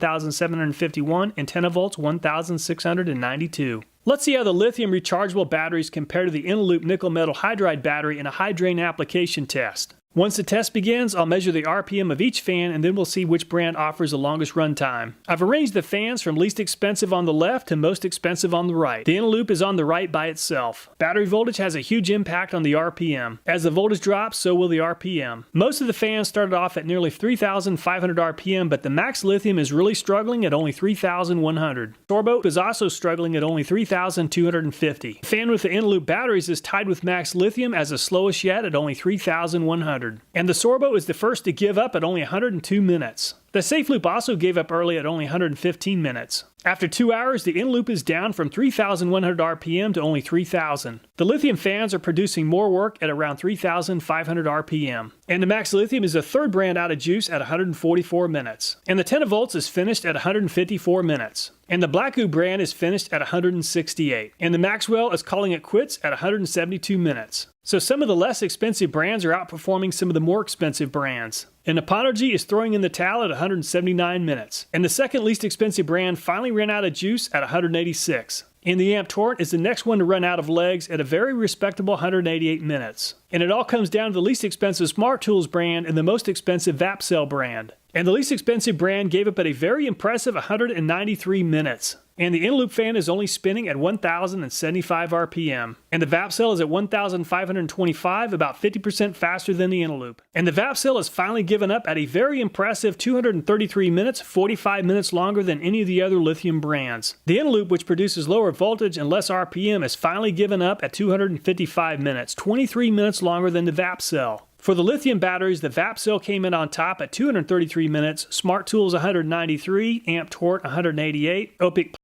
1,751, and 10 volts 1,692. Let's see how the lithium rechargeable batteries compare to the in-loop nickel metal hydride battery in a high drain application test. Once the test begins, I'll measure the RPM of each fan and then we'll see which brand offers the longest run time. I've arranged the fans from least expensive on the left to most expensive on the right. The in-loop is on the right by itself. Battery voltage has a huge impact on the RPM. As the voltage drops, so will the RPM. Most of the fans started off at nearly 3,500 RPM, but the Max Lithium is really struggling at only 3,100. Sorbo is also struggling at only 3,250. The fan with the in-loop batteries is tied with Max Lithium as the slowest yet at only 3,100. And the Sorbo is the first to give up at only 102 minutes. The Safe Loop also gave up early at only 115 minutes. After 2 hours, the in-loop is down from 3,100 RPM to only 3,000. The lithium fans are producing more work at around 3,500 RPM. And the Max Lithium is the third brand out of juice at 144 minutes. And the 10 volts is finished at 154 minutes. And the Black Goo brand is finished at 168. And the Maxwell is calling it quits at 172 minutes. So some of the less expensive brands are outperforming some of the more expensive brands. And Apogee is throwing in the towel at 179 minutes. And the second least expensive brand finally ran out of juice at 186. And the Amp Torrent is the next one to run out of legs at a very respectable 188 minutes. And it all comes down to the least expensive Smart Tools brand and the most expensive Vapcell brand. And the least expensive brand gave up at a very impressive 193 minutes. And the in-loop fan is only spinning at 1,075 RPM. And the Vapcell is at 1,525, about 50% faster than the in-loop. And the Vapcell has finally given up at a very impressive 233 minutes, 45 minutes longer than any of the other lithium brands. The in-loop, which produces lower voltage and less RPM, has finally given up at 255 minutes, 23 minutes longer than the Vapcell. For the lithium batteries, the Vapcell came in on top at 233 minutes, Smart Tools 193, Amp Torrent 188, Opic